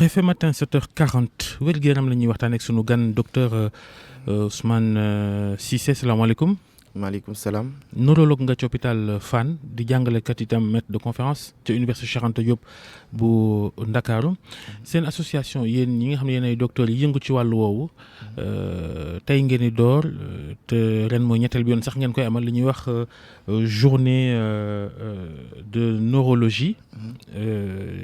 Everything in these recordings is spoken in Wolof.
RFM matin 7h40 wér-gu-yaram la ñuy waxtaan ak sunu gan docteur Ousmane Cissé salaamaaleykum. maaleykum salaam. neurologue nga ci hôpital Fann di jàngalekat itam maître de conférence ca université Cheikh Anta Diop bu Ndakaaru seen association yéen ñi nga xam ne yéen ay docteurs yi yëngu ci wàllu woowu tey ngeen di door te ren mooy ñetteel bi yoon sax ngeen koy amal li ñuy wax journée de neurologie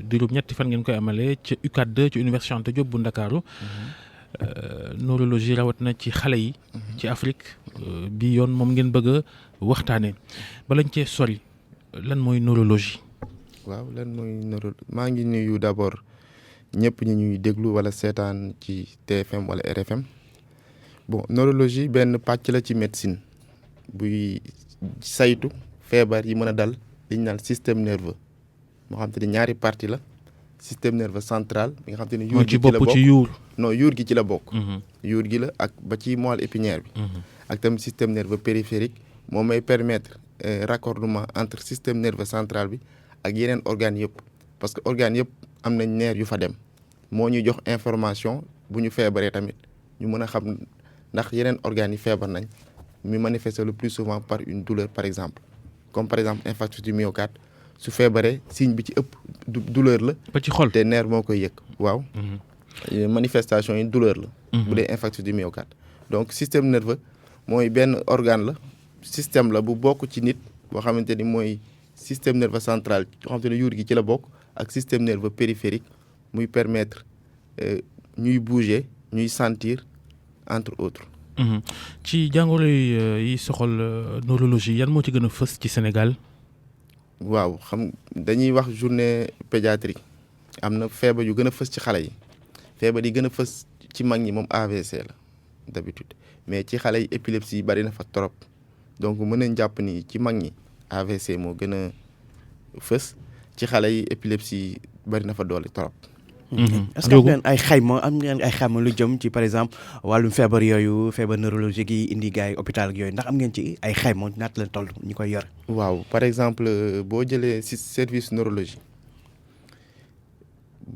diirub ñetti fan ngeen koy amalee ca UCAD 2 ci université Cheikh Anta Diop bu Ndakaaru neurologie rawat na ci xale yi ci Afrique bi yoon moom ngeen bëgg a waxtaanee balañ cee sori lan mooy neurologie. waaw lan mooy neurologie maa ngi nuyu d'abord ñëpp ñi ñuy déglu wala seetaan ci TFM wala RFM bon neurologie benn pàcc la ci médecine buy saytu feebar yi mën a dal li ñu naan système nerveux moo xam te ni ñaari partie la système nerveux central bi nga xam te ni yuur gi ci la bokk non yuur gi ci la bokk. yuur gi la ak ba ci moelle épinière bi. ak tamit système nerveux périphérique moo may permettre raccordement entre système nerveux central bi ak yeneen organes yëpp parce que organes yëpp am nañ nerf yu fa dem moo ñuy jox information bu ñu feebaree tamit ñu mën a xam ndax yeneen organes yi feebar nañ mu manifester le plus souvent par une douleur par exemple comme par exemple infarctus du myocarde su feebaree signe bi ci ëpp douleur la. ba ci xol te nerf moo koy yëg waaw. manifestation yi douleur la. bu dee infarctus du myocarde donc système nerveux mooy benn organe la système la bu bokk ci nit boo xamante ni mooy système nerveux central boo xamante ni yuur gi ci la bokk ak système nerveux périphérique muy permettre ñuy bouger ñuy sentir entre autres. ci jàngoro yi soxal neurologie yan moo ci gën a fës ci Sénégal. waaw xam dañuy wax journée pédiatrique am na feebar yu gën a fës ci xale yi feebar yi gën a fës ci mag ñi moom AVC la d'habitude mais ci xale yi épilepsie yi bari na fa trop donc mën nañ jàpp ni ci mag ñi AVC moo gën a fës ci xale yi épilepsie bari na fa doole trop. est-ce que am ngeen ay xayma lu jëm ci par exemple wàllum feebar yooyu feebar neurologique yi indi gars yi hôpital ak yooyu ndax am ngeen ci ay xayma naata la toll ñu koy yor. waaw par exemple boo jëlee si service neurologie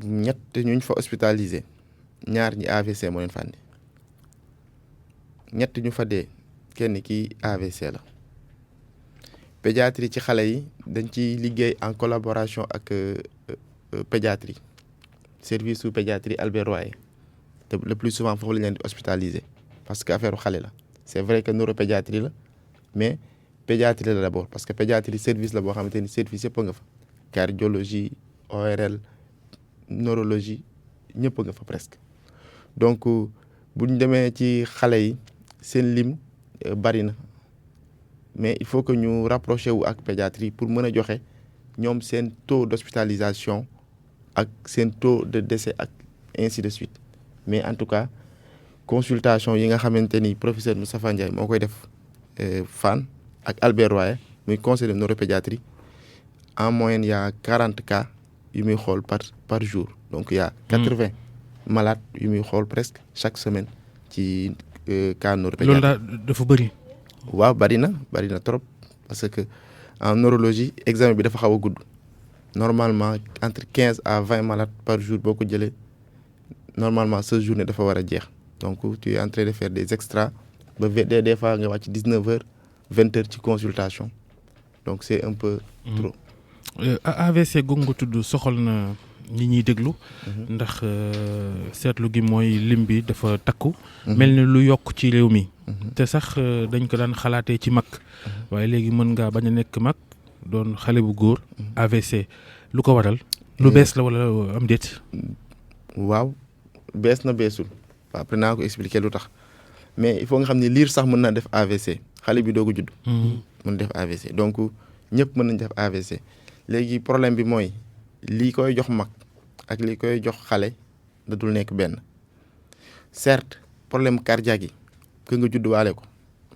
ñett ñu fa hospitalisé ñaar ñi AVC moo leen fa andi ñett ñu fa dee kenn ki AVC la pédiatrie ci xale yi dañ ci liggéey en collaboration ak pédiatrie service su pédiatrie Albert Royer te le plus souvent foofu la ñu leen di hospitalisé parce que affaire xale la c'est vrai que neuropédiatrie la mais pédiatrie la d'abord parce que pédiatrie service la boo xamante ni service yëpp a nga fa cardiologie ORL neurologie ñëpp a nga fa presque donc bu ñu demee ci xale yi seen lim bari na mais il faut que ñu rapproché wu ak pédiatrie pour mën a joxe ñoom seen taux d'hospitalisation ak seen taux de décès ak ainsi de suite mais en tout cas consultation yi nga xamante ni professeur Moustapha Ndiaye moo koy def Fann ak Albert Royer muy conseil de neuropédiatrie en moyenne y a 40 cas yu muy xool par jour donc y a 80 malades yu muy xool presque chaque semaine ci cas neuropédiatrie. loolu daal dafa bëri. waaw bari na trop parce que en neurologie examen bi dafa xaw a gudd normalement entre 15 à 20 malades par jour boo ko jëlee normalement sa journée dafa war a jeex donc tu es en train de faire des extras ba des fois nga wàcc 19h 20h ci consultation donc c'est un peu trop. AVC googu nga tudd soxal na ñi ñuy déglu. ndax seetlu gi mooy lim bi dafa takku. mel ni lu yokk ci réew mi. te sax dañ ko daan xalaatee ci mag. waaye léegi mën ngaa bañ a nekk mag doon xale bu góor. AVC lu ko waral. lu bees la wala am déet. waaw bees na beesul après naa ko expliquer lu tax mais il faut nga xam ne liir sax mën naa def AVC xale bi doog a judd. mën def AVC donc ñëpp mën nañ def AVC. léegi problème bi mooy lii koy jox mag ak lii koy jox xale da dul nekk benn certes problème cardiaque yi que nga judduwaale ko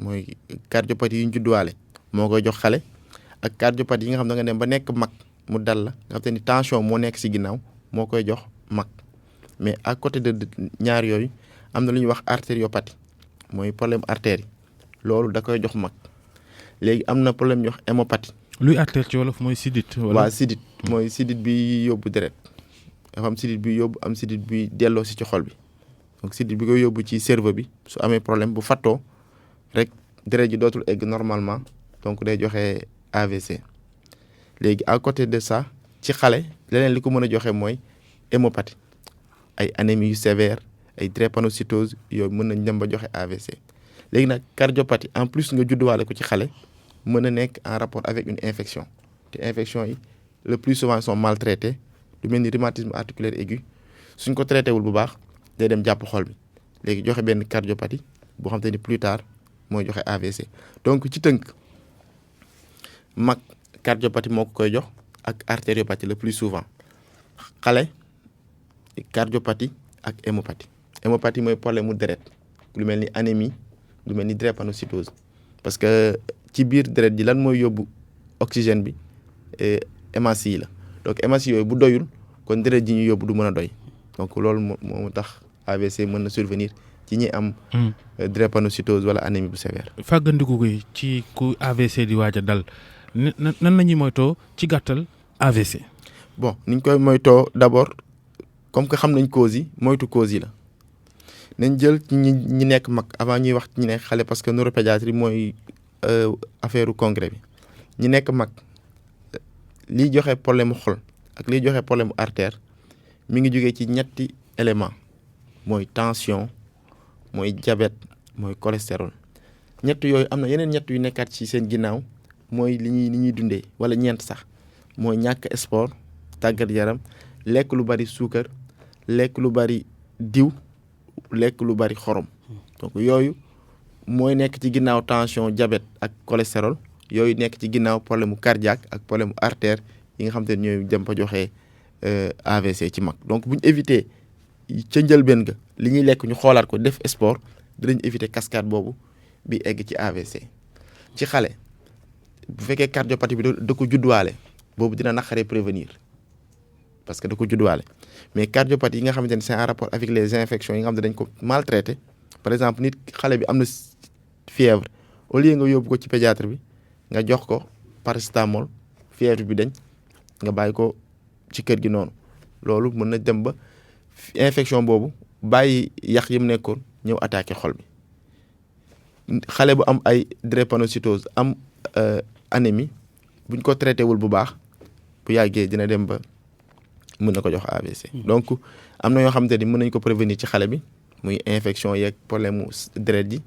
mooy cardiopathie yi ñu judduwaale moo koy jox xale ak cardiopathie yi nga xam ne da nga dem ba nekk mag mu dal la nga xam te ni tension moo nekk ci ginnaaw moo koy jox mag mais à côté de ñaar yooyu am na lu ñuy wax artériopathie mooy problème artère yi loolu da koy jox mag léegi am na problème ñu wax hémopathie. luy artère ci wolof mooy sidit. waaw sidit mooy sidit bi yóbbu deret dafa am sidit bi yóbbu am sidit bi delloo si ci xol bi donc sidit bi koy yóbbu ci cerveau bi su amee problème bu fattoo rek deret ji dootul egg normalement donc day joxe AVC. léegi à côté de ça ci xale leneen li ko mën a joxe mooy hémopathie ay anémie yu sévère ay drépanocytose yooyu mën nañ dem ba joxe AVC. léegi nag cardiopathie en plus nga judduwaale ko ci xale mën na nekk en rapport avec une infection te infection yi le plus souvent sont maltraitées lu mel ni rhumatisme articulaire aigu suñ ko traité wul bu baax day dem jàpp xol bi léegi joxe benn cardiopathie boo xam te ni plus tard mooy joxe AVC. donc ci tënk mag cardiopathie moo ko koy jox ak artériopathie le plus souvent xale cardiopathie ak hémopathie. hémopathie mooy problème mu deret lu mel ni anémie lu mel ni drépanocytose parce que ci biir deret ji lan mooy yóbbu oxygène bi hématies yi la donc hématies yooyu bu doyul kon deret ji ñu yóbbu du mën a doy donc loolu moo tax AVC mën na survenir ci ñi am drépanocytose wala anémie bu sévère. fàggandiku gi ci ku AVC di waaj a dal nan la ñuy moytoo ci gàttal AVC. bon ni ñu koy moytoo d'abord comme que xam nañ causes yi moytu causes yi la nañ jël ñi nekk mag avant ñuy wax ñi nekk xale parce que neuropédiatrie mooy affaire congrès bi ñi nekk mag liy joxe problème mu xol ak liy joxe problème mu artère mi ngi jógee ci ñetti élément mooy tension mooy diabète mooy cholestérol ñett yooyu am na yeneen ñett yu nekkaat ci seen ginnaaw mooy li ñuy dundee wala ñeent sax mooy ñàkk sport tàggat yaram lekk lu bari suukar lekk lu bari diw lekk lu bari xorom donc yooyu mooy nekk ci ginnaaw tension diabète ak cholestérol yooyu nekk ci ginnaaw problème mu cardiaque ak problème mu artère yi nga xam te ne ñooy dem ba joxe AVC ci mag donc bu ñu éviter ca njëlbeen ga li ñuy lekk ñu xoolaat ko def sport dinañ éviter cascade boobu bi egg ci AVC. ci xale bu fekkee cardiopathie bi da ko judduwaale boobu dina naqaree prévenir parce que da ko judduwaale mais cardiopathie yi nga xamante ne c'est en rapport avec les infections yi nga xam ne dañ ko maltraité par exemple nit xale bi am na fièvre au lieu nga yóbbu ko ci pédiatre bi nga jox ko paracétamol fièvre bi dañ nga bàyyi ko ci kër gi noonu loolu mën na dem ba infection boobu bàyyi yax yi mu nekkoon ñëw attaqué xol bi xale bu am ay drépanocytose am anémie buñ ko traité wul bu baax bu yàggee dina dem ba mën na ko jox AVC. donc am na yoo xamante ni mën nañ ko prévenir ci xale bi muy infection yeeg problème mu deret ji.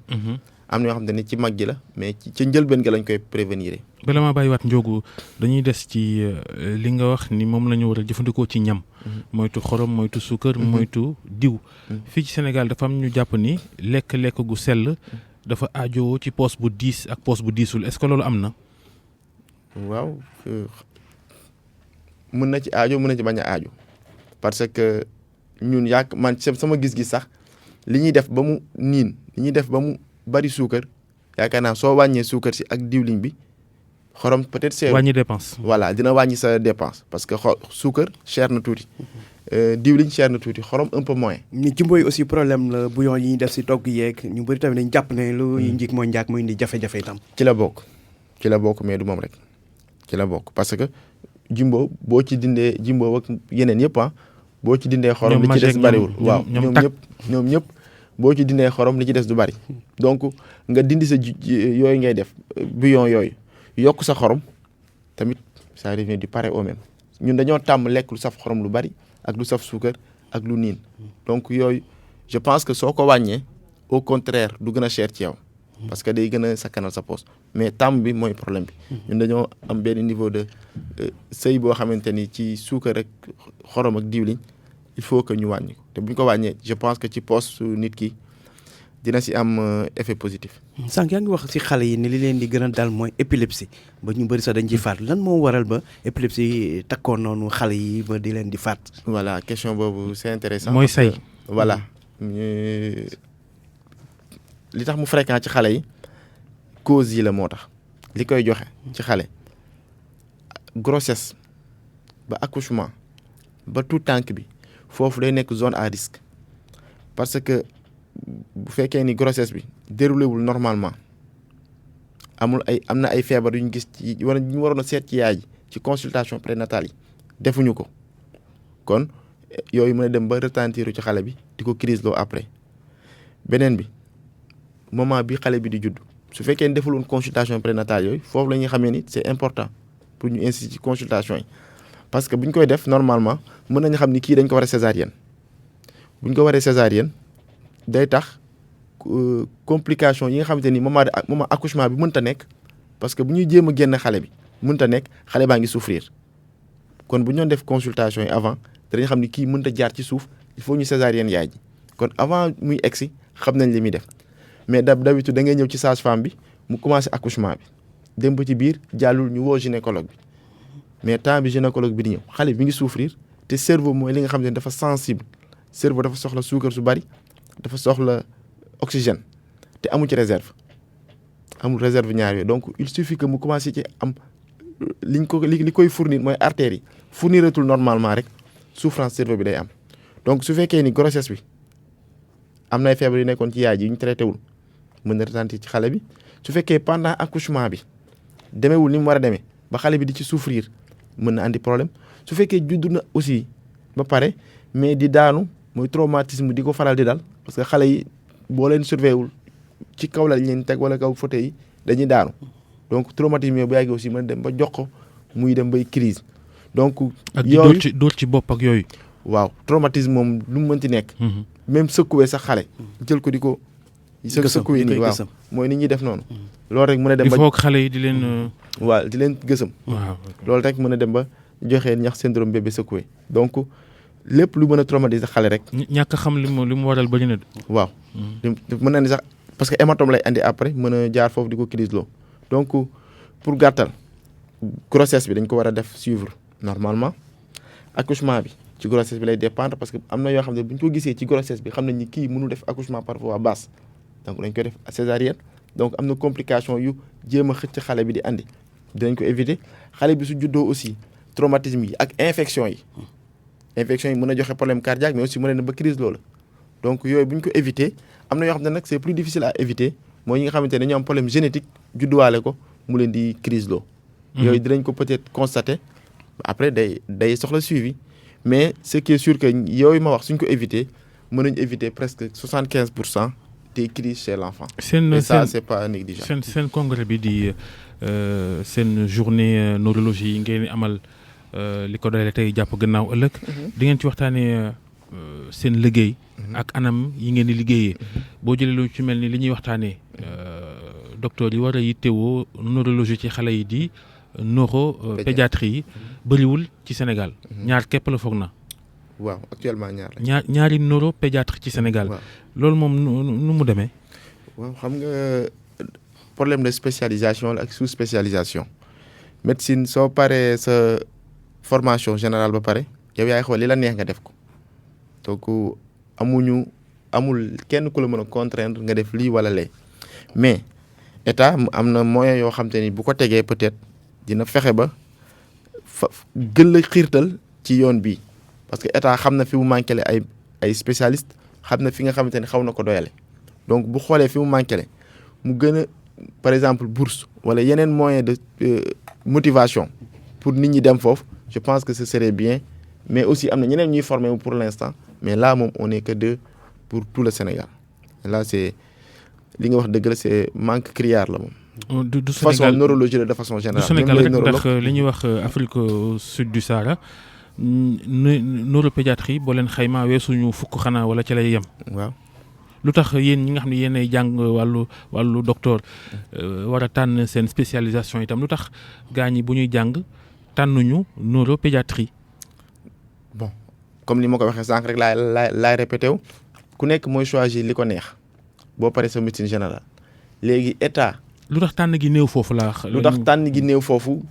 am na yoo xamante ni ci mag ji la mais ci njëlbeen ga lañ koy prévenir. bala maa bàyyiwaat Ndiogou dañuy des ci li nga wax ni moom la ñu war a jëfandikoo ci ñam. moytu xorom moytu suukar. moytu diw. fii ci Sénégal dafa am ñu jàpp ni lekk gu sell dafa aajowoo ci poos bu diis ak poos bu diisul est-ce que loolu am na. waaw mën na ci aajo mën na ci bañ a aajo parce que ñun man sama gis-gis sax li ñuy def ba mu niin li ñuy def ba mu bari suukar yaakaar naa soo wàññee suukar si ak diwliñ bi xorom peut-être c'est wàññi dépense. voilà dina wàññi sa dépense parce que suukar cher na tuuti diwliñ cher na tuuti xorom un peu moins. ni jumbo yi aussi problème la bouillon yi ñuy def si togg yeeg ñu bëri tamit dañ jàpp ne lu njëkk mooy njaak mooy indi jafe-jafe itam. ci la bokk mais du moom rek ci la bokk parce que jumbo boo ci dindee jumbo ak yeneen yëpp boo ci dindee xorom li ci des bariwul waaw ñoom ñëpp boo ci dindee xorom li ci des du bari donc nga dindi sa yooyu ngay def bouillon yooyu yokk sa xorom tamit ça revient du pareil au même ñun dañoo tàmm lekk lu saf xorom lu bari ak lu saf suukar ak lu niin donc yooyu je pense que soo ko wàññee au contraire du gën a cher ci yow parce que day gën a sakkanal sa poche mais tàmm bi mooy problème bi ñun dañoo am benn niveau de seuil boo xamante ni ci suukar ak xorom ak diwliñ il faut que ñu wàññi ko te bu ñu ko wàññee je pense que ci poche su nit ki dina si am effet positif. sànq yaa ngi wax si xale yi ni li leen di gën a dal mooy épilepsie ba ñu bëri sax dañ ciy faat lan moo waral ba épilepsie takkoon noonu xale yi ba di leen di faat. voilà question boobu c'est intéressant mooy say. voilà li tax mu fréquent ci xale yi cause yi la moo tax li koy joxe ci xale grossesse ba accouchement ba tout tànk bi foofu day nekk zone à risque parce que bu fekkee ni grossesse bi déroulé wul normalement am na ay feebar yu ñu gis ci ñu waroon a seet ci yaay ji ci consultation prénatale yi defuñu ko kon yooyu mën a dem ba retentir ci xale bi di ko crise loo après beneen bi moment bi xale bi di judd su fekkee ne deful woon consultation prénatale yooyu foofu la ñuy xamee ni c'est important pour ñu insister ci consultation yi parce que bu ñu koy def normalement mën nañu xam ni kii dañ ko war a césarienne bu ñu ko waree césarienne day tax complication yi nga xamante ni moment accouchement bi mënta nekk parce que bu ñuy jéem a génn xale bi mënta nekk xale baa ngi souffrir kon bu ñu doon def consultation yi avant danañ xam ni kii mënta jaar ci suuf il faut ñu césarienne yaay ji kon avant muy egsi xam nañ li muy def mais d'habitude da ngay ñëw ci sage-femme bi mu commencé accouchement bi dem ba ci biir jàllul ñu woo gynécologue bi mais temps bi gynécologue bi di ñëw xale bi ngi souffrir te cerveau mooy li nga xam ne dafa sensible cerveau dafa soxla suukar su bari dafa soxla oxygène te amu ci réserve amul réserve ñaar yooyu donc il suffit que mu commencé ci am li koy fournir mooy artères yi fourniratul normalement rek souffrance cerveau bi day am donc su fekkee ni grossesse bi am nay feebar yu nekkoon ci yaay ji yu ñu traité wul mën na retentir ci xale bi su fekkee pendant accouchement bi demeewul ni mu war a demee ba xale bi di ci souffrir mën na andi problème su fekkee judd na aussi ba pare mais di daanu mooy traumatisme di ko faral di dal parce que xale yi boo leen surveillé wul ci kaw la leen teg wala kaw fauteuil yi dañuy daanu donc traumatisme yooyu bu yàggee aussi mën a dem ba jox ko muy dem bay crise donc yooyu ak dóor ci bopp ak yooyu. waaw traumatisme moom lu mu mënti nekk. même secoué sax xale. jël ko di ko. secoué nii waaw mooy ni ñuy def noonu. loolu rek mën a dem ba il faut que xale yi di leen. waaw di leen gësam. waaw loolu rek mën a dem ba joxe ñax syndrome bébé secoué donc lépp lu mën a traumatiser xale rek. ñàkk xam li mu waral bëri na. waaw. mën na ni sax parce que hématome lay andi après mën a jaar foofu di ko crise loo donc pour gàttal grossesse bi dañ ko war a def suivre normalement accouchement bi ci grossesse bi lay dépendre parce que am na yoo xam ne bu ñu ko gisee ci grossesse bi xam nañ ni kii mënul def accouchement par voie basse donc dañ koy def césarienne donc am na complication yu jéem a xëcc xale bi di andi dinañ ko éviter xale bi su juddoo aussi traumatisme yi ak infection yi mën a joxe problème cardiaque mais aussi mën na ba crise loola donc yooyu bu ñu ko éviter am na yoo xam ne nag c'est plus difficile à éviter mooy ñi nga xamante ne dañoo am problème génétique judduwaale ko mu leen di crise loo yooyu dinañ ko peut-être constater après day soxla suivi mais ce qui est sûr que yooyu ma wax suñ ko éviter mën nañu éviter presque 75% des crises chez l'enfant. Et ça c'est pas négligeable. seen congrès bi di seen journée neurologie yi ngeen amal li ko dalee tey jàpp gannaaw ëllëg. di ngeen ci waxtaanee seen liggéey. ak anam yi ngeen di liggéeyee. boo jëlee lu ci mel ni li ñuy waxtaanee docteur yi war a yittewoo neurologie ci xale yi di. pédiatrie yi bëriwul ci Sénégal. ñaar képp la foog na. waaw actuellement ñaar la. ñaari pédiatre ci Sénégal. waaw loolu moom nu mu demee. waaw xam nga problème de spécialisation la ak sous spécialisation médecine soo paree sa formation générale ba pare yow yaay xool li la neex nga def ko donc amul kenn ku la mën a contraindre nga def lii wala lee mais état am na moyen yoo xam te ni bu ko tegee peut-être. dina fexe ba gën la xiirtal ci yoon bii parce que état xam na fi mu manqué ay spécialistes xam na fi nga xamante ne xaw na ko doyale donc bu xoolee fi mu manqué mu gën a par exemple bourse wala yeneen moyen de motivation pour nit ñi dem foofu je pense que ce serait bien mais aussi am na ñeneen ñuy formé wu pour l'instant mais là moom on est que 2 pour tout le Sénégal là c'est li nga wax dëgg la c'est manque criard la moom. du façon neurologie la de façon générale. du Sénégal rek ndax li ñuy wax Afrique sud du Sahara neuropédiatrie boo leen xaymaa weesuñu fukk xanaa wala ca lay yem. waaw lu tax yéen ñi nga xam ne yéenay jàng wàllu docteur war a tànn seen spécialisation itam lu tax gaa ñi bu ñuy jàng tànnuñu neuropédiatrie. bon comme ni ma ko waxee sànq rek laay répété wu ku nekk mooy choisir li ko neex boo paree sa médecine générale léegi état. lu tax tànn gi néew foofu la. lu tax tànn gi néew foofu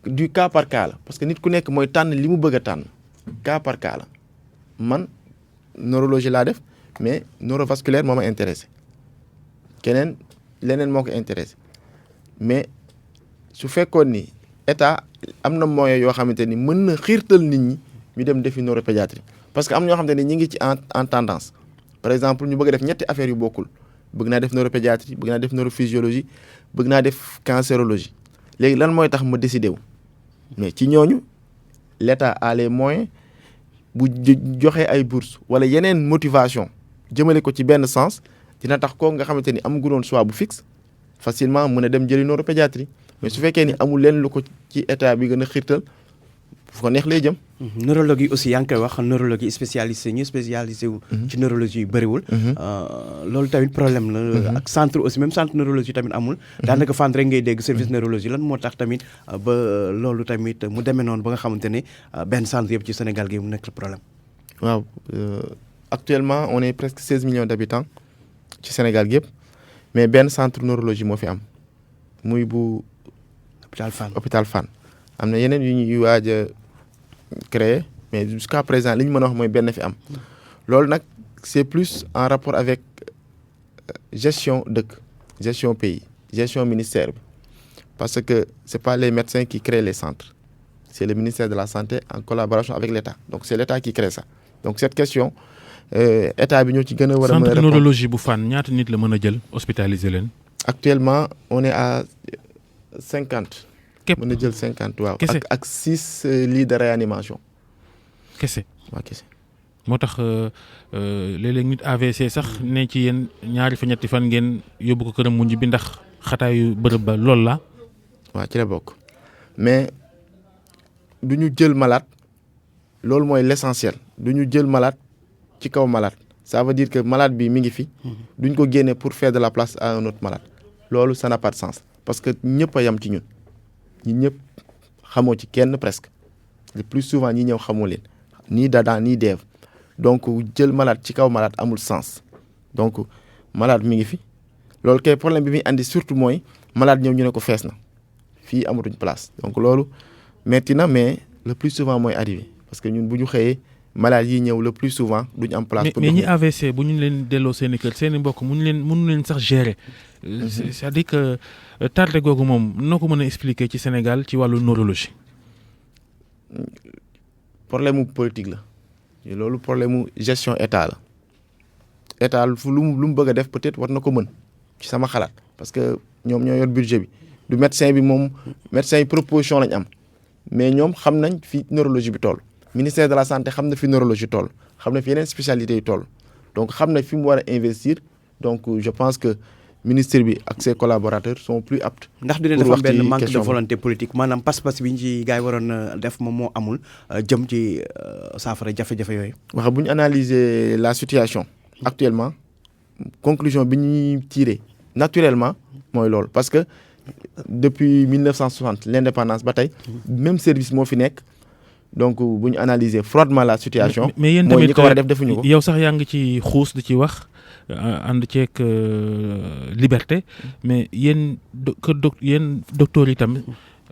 du cas par cas la parce que nit ku nekk mooy tànn li mu bëgg a tànn cas par cas la man neurologie laa def mais neurovasculaire moo ma intéressé keneen leneen moo ko intéressé mais su fekkoon ni état am na moyen yoo xamante ni mën na xiirtal nit ñi ñu dem defi neuropédiatrie parce que am ñoo xamante ni ñi ngi ci en tendance par exemple ñu bëgg a def ñetti affaires yu bokkul. bëgg naa def neuropédiatrie bëgg naa def neurophysiologie bëgg naa def cancérologie léegi lan mooy tax ma décidé wu mais ci ñooñu l'État a les moyens bu joxee ay bourse wala yeneen motivation jëmale ko ci benn sens dina tax ko nga xamante ni amagu doon choix bu fixe facilement mën a dem jëli neuropédiatrie mais su fekkee ni amul leen lu ko ci état bi gën a xirtal fu ko neex lay jëm. neurologie aussi yaa ngi koy wax neurologie spécialisé ñu spécialisé wu. ci neurologie yu bëriwul. loolu tamit problème la. ak centre aussi même centre neurologie tamit amul. daanaka fan rek ngay dégg service neurologie lan moo tax tamit ba loolu tamit mu demee noonu ba nga xamante ne benn centre yëpp ci Sénégal gi mu nekk problème. waaw actuellement on est presque 16 millions d'habitants ci Sénégal gi yëpp mais benn centre neurologie moo fi am muy bu. hôpital Fann am na yeneen yu ñuy waaj a créé mais jusqu'à présent li ñu mën a wax mooy benn fi am loolu nag c'est plus en rapport avec gestion dëkk gestion pays gestion ministère bi parce que c'est pas les médecins qui créent les centres c'est le ministère de la santé en collaboration avec l'État donc c'est l'État qui crée ça donc cette question état bi ñoo ci gën a war a mën a centre neurologie bu Fann ñaata nit la mën a jël hospitaliser leen. actuellement on est à 50. képp mën na jël 50 waaw. kese ak 6 lits de réanimation. kese waaw kese. moo tax léeg-léeg nit AVC sax ne ci yéen ñaari fa ñetti fan ngeen yóbbu ko këram mujj bi ndax xataayu bërëb ba loolu la. waaw ci la bokk mais du ñu jël malade loolu mooy l'essentiel du ñu jël malade ci kaw malade ça veut dire que malade bi mi ngi fi. duñ ko génne pour faire de la place à un autre malade loolu ça n'a pas de sens parce que ñëpp a yam ci ñun. ñi ñëpp xamoo ci kenn presque le plus souvent ñi ñëw xamoo leen nii Dadan nii Dev donc jël malade ci kaw malade amul sens donc malade mi ngi fi loolu kay problème bi muy andi surtout mooy malade ñëw ñu ne ko fees na fii amatuñ place donc loolu metti na mais le plus souvent mooy arrivé parce que ñun bu ñu xëyee malade yi ñëw le plus souvent duñ am place. mais ñi AVC bu ñu leen delloo seen i kër seen i mbokk mënu leen sax gérer. c'est-à-dire que tardé googu moom noo ko mën a expliquer ci Sénégal ci wàllu neurologie. problème mu politique la loolu problème mu gestion état la état fu lu mu bëgg a def peut-être war na ko mën ci sama xalaat parce que ñoom ñoo yor budget bi du médecin bi moom médecin yi proposition lañ am mais ñoom xam nañ fi neurologie bi toll. ministère de la santé xam na fi neurologie toll xam na fi yeneen spécialités yi toll donc xam na fi mu war a investir donc je pense que ministère bi ak ses collaborateurs sont plus aptes. ndax dina dafa am benn manque de volonté politique maanaam pas-pas bi ñu ci gars yi waroon def moom moo amul jëm ci saafara jafe-jafe yooyu. wax bu ñu analyser la situation actuellement conclusion bi ñuy tirer naturellement mooy loolu parce que depuis 1960 l'indépendance ba tey même service moo fi nekk. donc bu ñu analyser froidement la situation. mais yéen mooy ñi ko war a def tamit defuñu ko. yow sax yaa ngi ci xuus di ci wax ànd ceeg liberté mais yéen yéen docteurs yi tam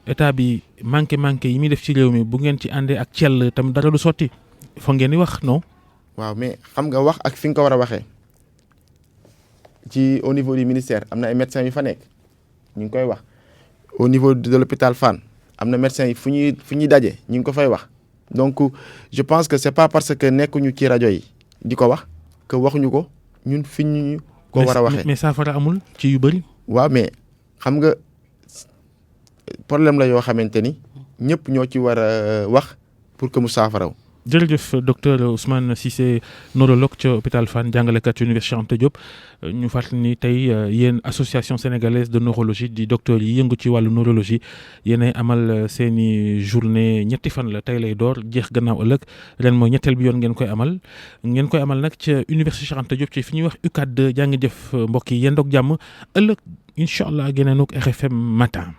état bi manqué yi muy def ci réew mi bu ngeen ci àndee ak cell tam dara du sotti fa ngeen di wax non. waaw mais xam nga wax ak fi nga ko war a waxee ci au niveau du ministère am na ay médecins yu fa nekk ñu ngi koy wax au niveau de l'hôpital Fann. am na médecins yi fu ñuy daje ñu ngi ko fay wax donc je pense que c'est pas parce que nekkuñu ci rajo yi di ko wax que waxuñu ko ñun fi ñu ko war a waxee. mais saafara amul ci yu bëri. waaw mais xam nga problème la yoo xamante ni ñëpp ñoo ci war a wax pour que mu saafaraw. jërëjëf docteur Ousmane Cissé neurologue ca hôpital Fann jàngalekat Université Cheikh Anta Diop ñu fàttali ni tey yéen association sénégalaise de neurologie di docteur yi yëngu ci wàllu neurologie yéenay amal seeni journée ñetti fan la tey lay door jeex gannaaw ëllëg ren mooy ñetteel bi yoon ngeen koy amal nag ca Université Cheikh Anta Diop ci fi ñuy wax UCAD jaa ngi jëf mbokk yi yéen doog jàmm ëllëg incha allah géneen ak RFM matin.